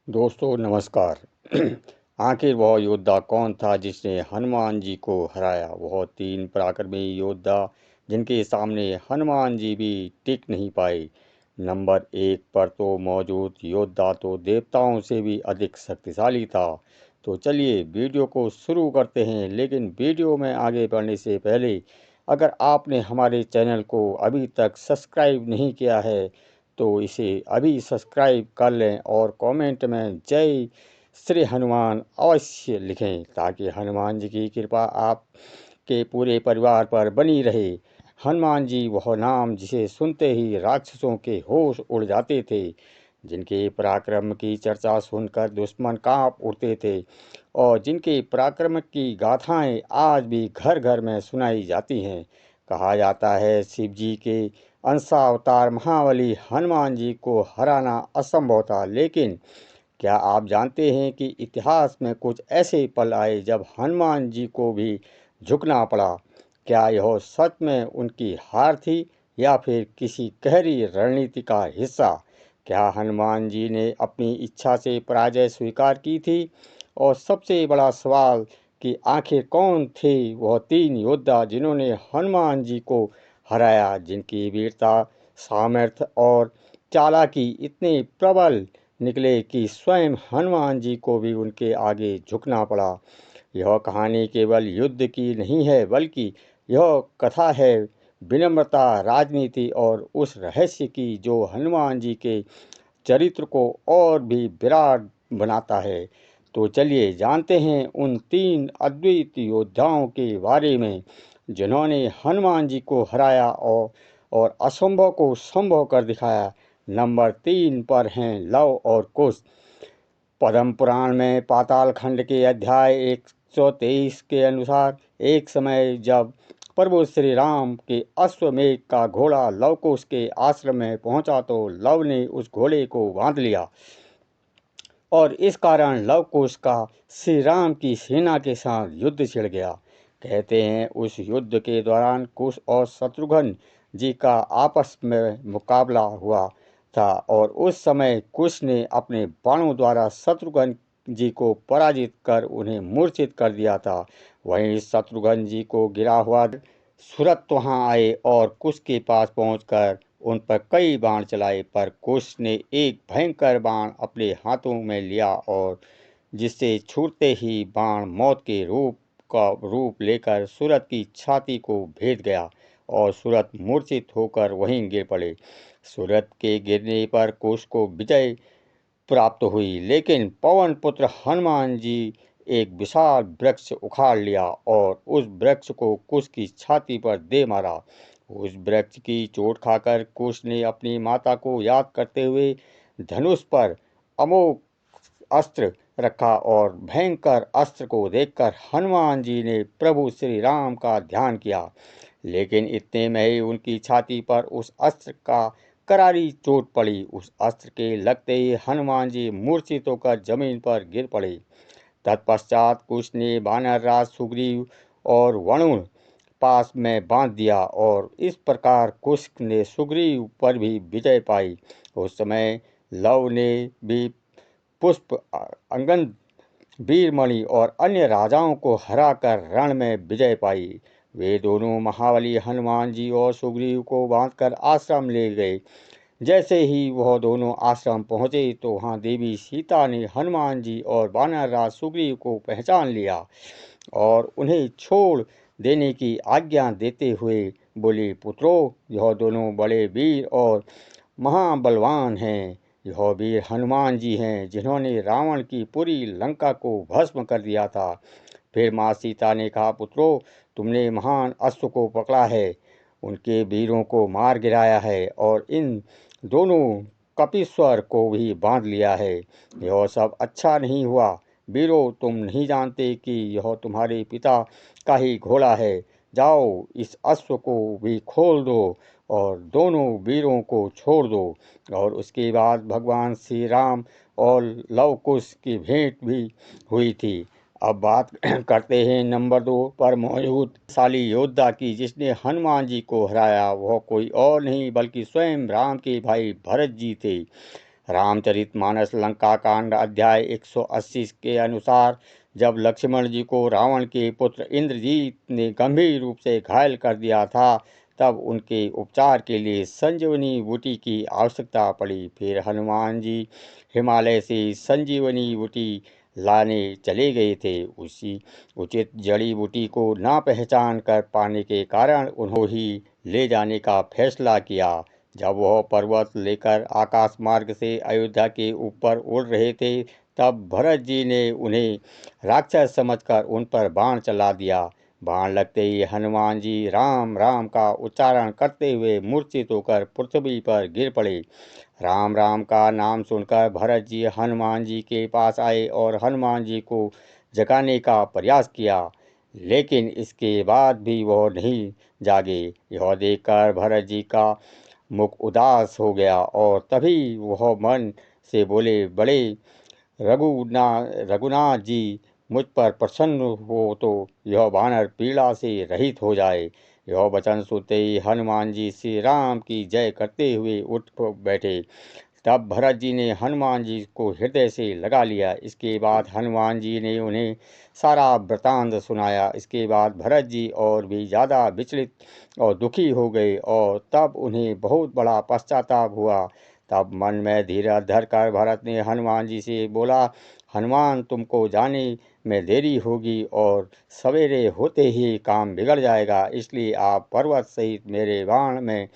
दोस्तों नमस्कार। आखिर वह योद्धा कौन था जिसने हनुमान जी को हराया? वह तीन पराक्रमी योद्धा जिनके सामने हनुमान जी भी टिक नहीं पाए। नंबर एक पर तो मौजूद योद्धा तो देवताओं से भी अधिक शक्तिशाली था। तो चलिए वीडियो को शुरू करते हैं, लेकिन वीडियो में आगे बढ़ने से पहले अगर आपने हमारे चैनल को अभी तक सब्सक्राइब नहीं किया है तो इसे अभी सब्सक्राइब कर लें और कमेंट में जय श्री हनुमान अवश्य लिखें, ताकि हनुमान जी की कृपा आपके पूरे परिवार पर बनी रहे। हनुमान जी वह नाम जिसे सुनते ही राक्षसों के होश उड़ जाते थे, जिनके पराक्रम की चर्चा सुनकर दुश्मन कांप उठते थे और जिनके पराक्रम की गाथाएं आज भी घर घर में सुनाई जाती हैं। कहा जाता है शिव जी के अंशावतार महाबली हनुमान जी को हराना असंभव था, लेकिन क्या आप जानते हैं कि इतिहास में कुछ ऐसे पल आए जब हनुमान जी को भी झुकना पड़ा? क्या यह सच में उनकी हार थी या फिर किसी गहरी रणनीति का हिस्सा? क्या हनुमान जी ने अपनी इच्छा से पराजय स्वीकार की थी? और सबसे बड़ा सवाल कि आखिर कौन थे वह तीन योद्धा जिन्होंने हनुमान जी को हराया, जिनकी वीरता, सामर्थ्य और चालाकी इतने प्रबल निकले कि स्वयं हनुमान जी को भी उनके आगे झुकना पड़ा। यह कहानी केवल युद्ध की नहीं है, बल्कि यह कथा है विनम्रता, राजनीति और उस रहस्य की जो हनुमान जी के चरित्र को और भी विराट बनाता है। तो चलिए जानते हैं उन तीन अद्वित योद्धाओं के बारे में जिन्होंने हनुमान जी को हराया और असंभव को संभव कर दिखाया। नंबर तीन पर हैं लव और कुश। पद्म पुराण में पाताल खंड के अध्याय 123 के अनुसार एक समय जब प्रभु श्री राम के अश्वमेध का घोड़ा लवकुश के आश्रम में पहुंचा तो लव ने उस घोड़े को बांध लिया और इस कारण लवकुश का श्री राम की सेना के साथ युद्ध छिड़ गया। कहते हैं उस युद्ध के दौरान कुश और शत्रुघ्न जी का आपस में मुकाबला हुआ था और उस समय कुश ने अपने बाणों द्वारा शत्रुघ्न जी को पराजित कर उन्हें मूर्छित कर दिया था। वहीं शत्रुघ्न जी को गिरा हुआ सूरत वहां आए और कुश के पास पहुंचकर उन पर कई बाण चलाए, पर कुश ने एक भयंकर बाण अपने हाथों में लिया और जिससे छूटते ही बाण मौत के रूप लेकर सूरत की छाती को भेद गया और सूरत मूर्छित होकर वहीं गिर पड़े। सूरत के गिरने पर कुश को विजय प्राप्त हुई, लेकिन पवन पुत्र हनुमान जी एक विशाल वृक्ष उखाड़ लिया और उस वृक्ष को कुश की छाती पर दे मारा। उस वृक्ष की चोट खाकर कुश ने अपनी माता को याद करते हुए धनुष पर अमोघ अस्त्र रखा और भयंकर अस्त्र को देखकर हनुमान जी ने प्रभु श्री राम का ध्यान किया, लेकिन इतने में ही उनकी छाती पर उस अस्त्र का करारी चोट पड़ी। उस अस्त्र के लगते ही हनुमान जी मूर्छित होकर जमीन पर गिर पड़े। तत्पश्चात कुश ने वानरराज सुग्रीव और वरुण पास में बांध दिया और इस प्रकार कुश ने सुग्रीव पर भी विजय पाई। उस समय लव ने भी पुष्प, अंगद, वीरमणि और अन्य राजाओं को हराकर रण में विजय पाई। वे दोनों महाबली हनुमान जी और सुग्रीव को बांधकर आश्रम ले गए। जैसे ही वह दोनों आश्रम पहुँचे तो वहाँ देवी सीता ने हनुमान जी और वानरराज सुग्रीव को पहचान लिया और उन्हें छोड़ देने की आज्ञा देते हुए बोली, पुत्रों, यह दोनों बड़े वीर और महाबलवान हैं। यह वीर हनुमान जी हैं जिन्होंने रावण की पूरी लंका को भस्म कर दिया था। फिर माँ सीता ने कहा, पुत्रों, तुमने महान अश्व को पकड़ा है, उनके वीरों को मार गिराया है और इन दोनों कपीश्वर को भी बांध लिया है। यह सब अच्छा नहीं हुआ। वीरों, तुम नहीं जानते कि यह तुम्हारे पिता का ही घोड़ा है। जाओ, इस अश्व को भी खोल दो और दोनों वीरों को छोड़ दो। और उसके बाद भगवान श्री राम और लव कुश की भेंट भी हुई थी। अब बात करते हैं नंबर 2 पर मौजूद शाली योद्धा की जिसने हनुमान जी को हराया। वह कोई और नहीं बल्कि स्वयं राम के भाई भरत जी थे। रामचरितमानस लंका कांड अध्याय 180 के अनुसार जब लक्ष्मण जी को रावण के पुत्र इंद्रजीत ने गंभीर रूप से घायल कर दिया था, तब उनके उपचार के लिए संजीवनी बूटी की आवश्यकता पड़ी। फिर हनुमान जी हिमालय से संजीवनी बूटी लाने चले गए थे। उसी उचित जड़ी बूटी को ना पहचान कर पाने के कारण उन्होंने ही ले जाने का फैसला किया। जब वह पर्वत लेकर आकाश मार्ग से अयोध्या के ऊपर उड़ रहे थे, तब भरत जी ने उन्हें राक्षस समझकर उन पर बाण चला दिया। बाण लगते ही हनुमान जी राम राम का उच्चारण करते हुए मूर्छित होकर पृथ्वी पर गिर पड़े। राम राम का नाम सुनकर भरत जी हनुमान जी के पास आए और हनुमान जी को जगाने का प्रयास किया, लेकिन इसके बाद भी वह नहीं जागे। यह देखकर भरत जी का मुख उदास हो गया और तभी वह मन से बोले, बड़े रघुनाथ जी मुझ पर प्रसन्न हो तो यह वानर पीड़ा से रहित हो जाए। यह वचन सुनते ही हनुमान जी श्री राम की जय करते हुए उठ बैठे। तब भरत जी ने हनुमान जी को हृदय से लगा लिया। इसके बाद हनुमान जी ने उन्हें सारा वृतांत सुनाया। इसके बाद भरत जी और भी ज़्यादा विचलित और दुखी हो गए और तब उन्हें बहुत बड़ा पश्चाताप हुआ। तब मन में धीरज धरकर भरत ने हनुमान जी से बोला, हनुमान, तुमको जाने में देरी होगी और सवेरे होते ही काम बिगड़ जाएगा, इसलिए आप पर्वत सहित मेरे बाण में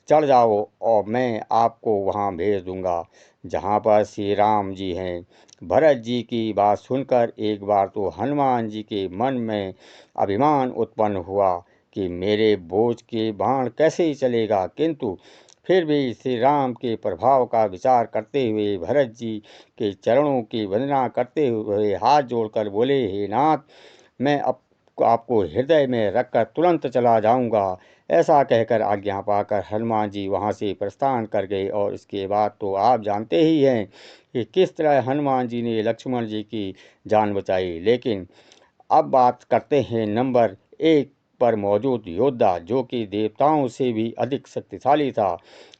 चढ़ जाओ और मैं आपको वहां भेज दूंगा जहां पर श्री राम जी हैं। भरत जी की बात सुनकर एक बार तो हनुमान जी के मन में अभिमान उत्पन्न हुआ कि मेरे बोझ के बाण कैसे चलेगा, किंतु फिर भी श्री राम के प्रभाव का विचार करते हुए भरत जी के चरणों की वंदना करते हुए हाथ जोड़कर बोले, हे नाथ, मैं अब आपको हृदय में रखकर तुरंत चला जाऊंगा। ऐसा कहकर आज्ञा पाकर हनुमान जी वहां से प्रस्थान कर गए। और इसके बाद तो आप जानते ही हैं कि किस तरह हनुमान जी ने लक्ष्मण जी की जान बचाई। लेकिन अब बात करते हैं नंबर 1 पर मौजूद योद्धा, जो कि देवताओं से भी अधिक शक्तिशाली था,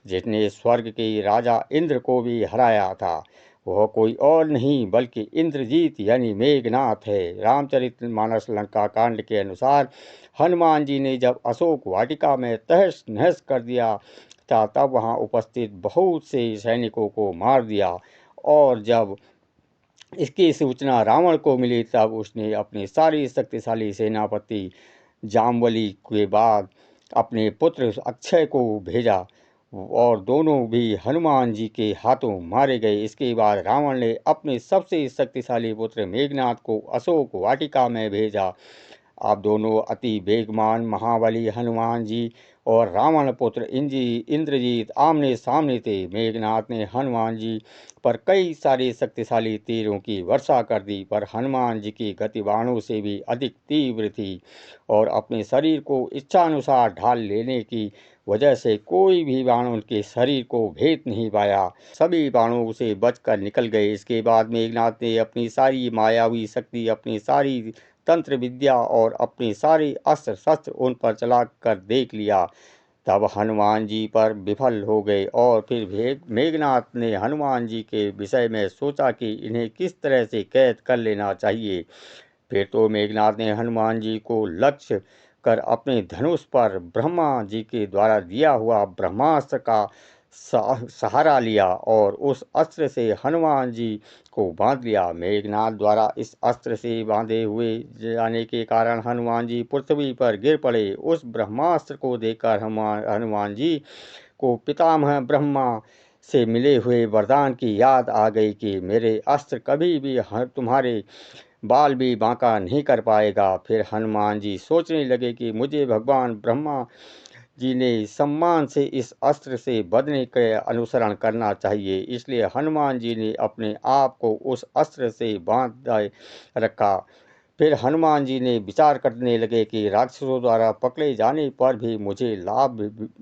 जिसने स्वर्ग के राजा इंद्र को भी हराया था। वह कोई और नहीं बल्कि इंद्रजीत यानी मेघनाथ है। रामचरितमानस लंका कांड के अनुसार हनुमान जी ने जब अशोक वाटिका में तहस नहस कर दिया था, तब वहां उपस्थित बहुत से सैनिकों को मार दिया। और जब इसकी सूचना रावण को मिली, तब उसने अपनी सारी शक्तिशाली सेनापति जाम्बली के बाद अपने पुत्र अक्षय को भेजा और दोनों भी हनुमान जी के हाथों मारे गए। इसके बाद रावण ने अपने सबसे शक्तिशाली पुत्र मेघनाथ को अशोक वाटिका में भेजा। आप दोनों अति वेगवान महाबली हनुमान जी और रावण पुत्र इंद्रजीत आमने सामने थे। मेघनाथ ने हनुमान जी पर कई सारे शक्तिशाली तीरों की वर्षा कर दी, पर हनुमान जी की गति बाणों से भी अधिक तीव्र थी और अपने शरीर को इच्छानुसार ढाल लेने की वजह से कोई भी बाण उनके शरीर को भेद नहीं पाया। सभी बाणों से बचकर निकल गए। इसके बाद मेघनाथ ने अपनी सारी मायावी शक्ति, अपनी सारी तंत्र विद्या और अपनी सारी अस्त्र शस्त्र उन पर चला कर देख लिया, तब हनुमान जी पर विफल हो गए। और फिर मेघनाथ ने हनुमान जी के विषय में सोचा कि इन्हें किस तरह से कैद कर लेना चाहिए। फिर तो मेघनाथ ने हनुमान जी को लक्ष्य कर अपने धनुष पर ब्रह्मा जी के द्वारा दिया हुआ ब्रह्मास्त्र का सहारा लिया और उस अस्त्र से हनुमान जी को बांध लिया। मेघनाथ द्वारा इस अस्त्र से बांधे हुए जाने के कारण हनुमान जी पृथ्वी पर गिर पड़े। उस ब्रह्मास्त्र को देखकर हनुमान जी को पितामह ब्रह्मा से मिले हुए वरदान की याद आ गई कि मेरे अस्त्र कभी भी तुम्हारे बाल भी बांका नहीं कर पाएगा। फिर हनुमान जी सोचने लगे कि मुझे भगवान ब्रह्मा जी ने सम्मान से इस अस्त्र से बचने का अनुसरण करना चाहिए। इसलिए हनुमान जी ने अपने आप को उस अस्त्र से बांध रखा। फिर हनुमान जी ने विचार करने लगे कि राक्षसों द्वारा पकड़े जाने पर भी मुझे लाभ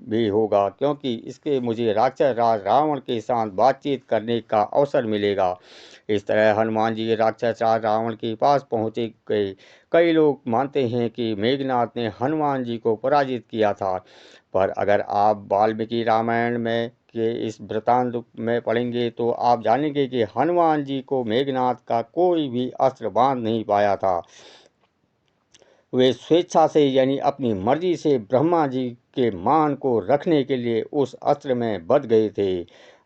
भी होगा, क्योंकि इसके मुझे राक्षस राज रावण के साथ बातचीत करने का अवसर मिलेगा। इस तरह हनुमान जी राक्षस राज रावण के पास पहुँचे गए। कई लोग मानते हैं कि मेघनाथ ने हनुमान जी को पराजित किया था, पर अगर आप वाल्मीकि रामायण में के इस वृतांत में पढ़ेंगे तो आप जानेंगे कि हनुमान जी को मेघनाद का कोई भी अस्त्र बांध नहीं पाया था। वे स्वेच्छा से यानी अपनी मर्जी से ब्रह्मा जी के मान को रखने के लिए उस अस्त्र में बंध गए थे।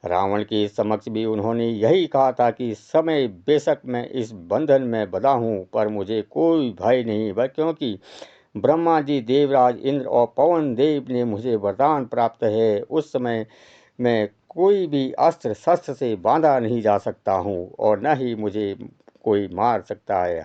रावण के समक्ष भी उन्होंने यही कहा था कि समय बेशक मैं इस बंधन में बंधा हूँ, पर मुझे कोई भय नहीं, क्योंकि ब्रह्मा जी, देवराज इंद्र और पवन देव ने मुझे वरदान प्राप्त है। उस समय मैं कोई भी अस्त्र शस्त्र से बांधा नहीं जा सकता हूँ और न ही मुझे कोई मार सकता है।